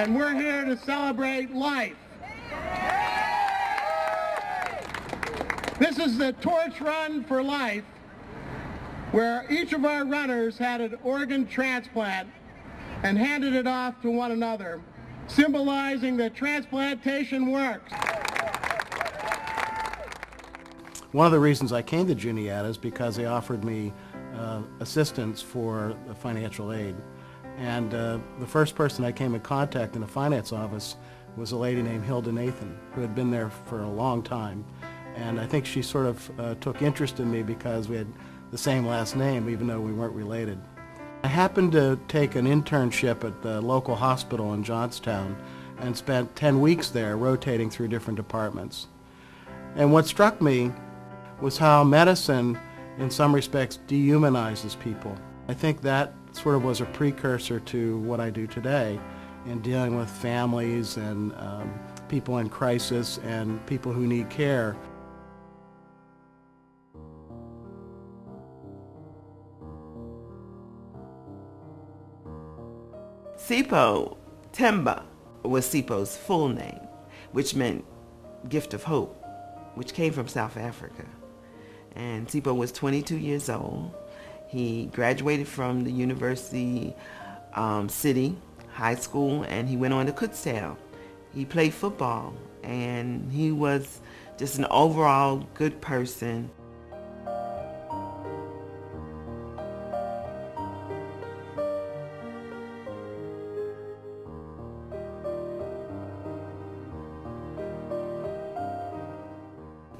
and we're here to celebrate life. This is the Torch Run for Life, where each of our runners had an organ transplant and handed it off to one another, symbolizing that transplantation works. One of the reasons I came to Juniata is because they offered me assistance for the financial aid. And the first person I came in contact in the finance office was a lady named Hilda Nathan, who had been there for a long time. And I think she sort of took interest in me because we had the same last name, even though we weren't related. I happened to take an internship at the local hospital in Johnstown and spent 10 weeks there rotating through different departments. And what struck me was how medicine, in some respects, dehumanizes people. I think that sort of was a precursor to what I do today in dealing with families and people in crisis and people who need care. Sipho Themba was Sipho's full name, which meant gift of hope, which came from South Africa. And Sipho was 22 years old. He graduated from the University City High School, and he went on to Kutztown. He played football, and he was just an overall good person.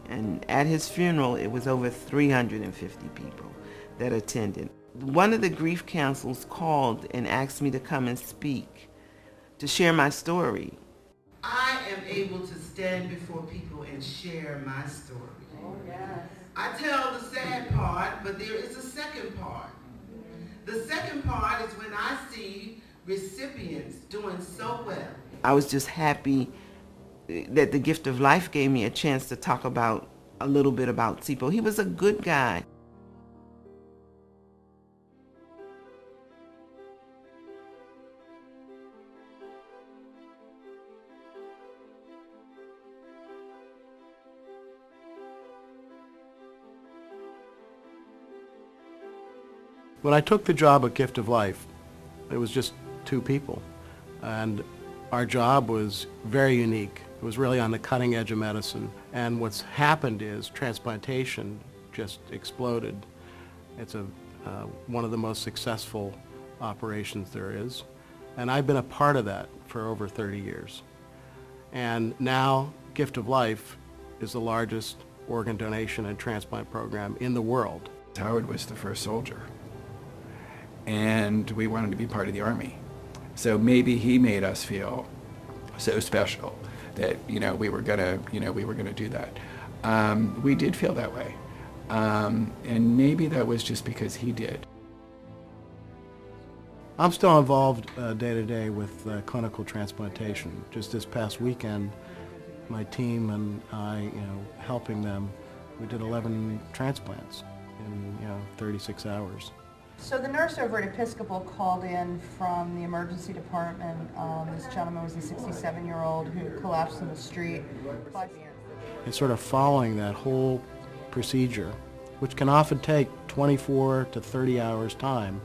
And at his funeral, it was over 350 people that attended. One of the grief councils called and asked me to come and speak, to share my story. I am able to stand before people and share my story. Oh, yes. I tell the sad part, but there is a second part. The second part is when I see recipients doing so well. I was just happy that the Gift of Life gave me a chance to talk about a little bit about Sipho. He was a good guy. When I took the job at Gift of Life, it was just two people, and our job was very unique. It was really on the cutting edge of medicine, and what's happened is transplantation just exploded. It's one of the most successful operations there is, and I've been a part of that for over 30 years. And now Gift of Life is the largest organ donation and transplant program in the world. Howard was the first soldier, and we wanted to be part of the Army. So maybe he made us feel so special that we were gonna do that. We did feel that way, and maybe that was just because he did. I'm still involved day to day with clinical transplantation. Just this past weekend, my team and I, helping them, we did 11 transplants in 36 hours. So the nurse over at Episcopal called in from the emergency department. This gentleman was a 67-year-old who collapsed in the street. It's sort of following that whole procedure, which can often take 24 to 30 hours time,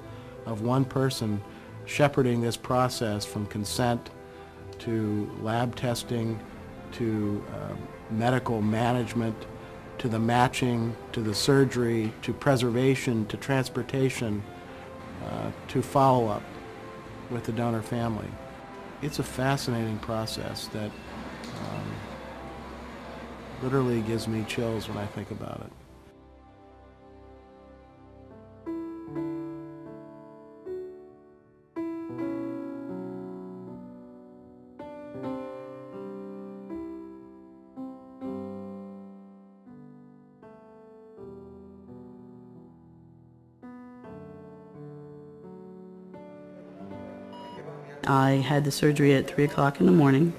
of one person shepherding this process from consent to lab testing to medical management to the matching, to the surgery, to preservation, to transportation, to follow-up with the donor family. It's a fascinating process that literally gives me chills when I think about it. I had the surgery at 3 o'clock in the morning.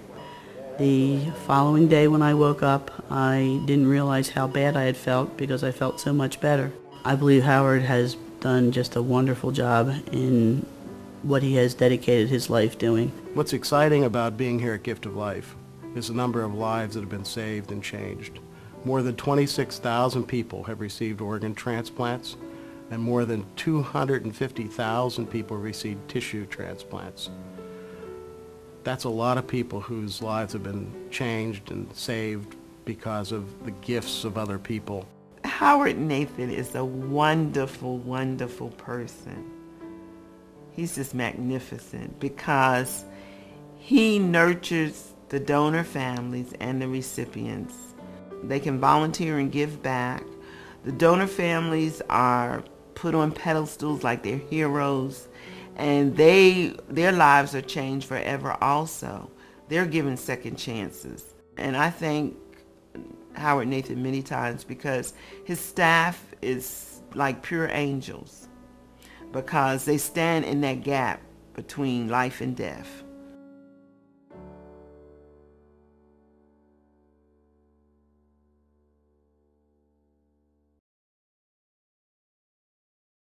The following day when I woke up, I didn't realize how bad I had felt because I felt so much better. I believe Howard has done just a wonderful job in what he has dedicated his life doing. What's exciting about being here at Gift of Life is the number of lives that have been saved and changed. More than 26,000 people have received organ transplants, and more than 250,000 people received tissue transplants. That's a lot of people whose lives have been changed and saved because of the gifts of other people. Howard Nathan is a wonderful, wonderful person. He's just magnificent because he nurtures the donor families and the recipients. They can volunteer and give back. The donor families are put on pedestals like they're heroes, and their lives are changed forever also. They're given second chances. And I thank Howard Nathan many times because his staff is like pure angels, because they stand in that gap between life and death.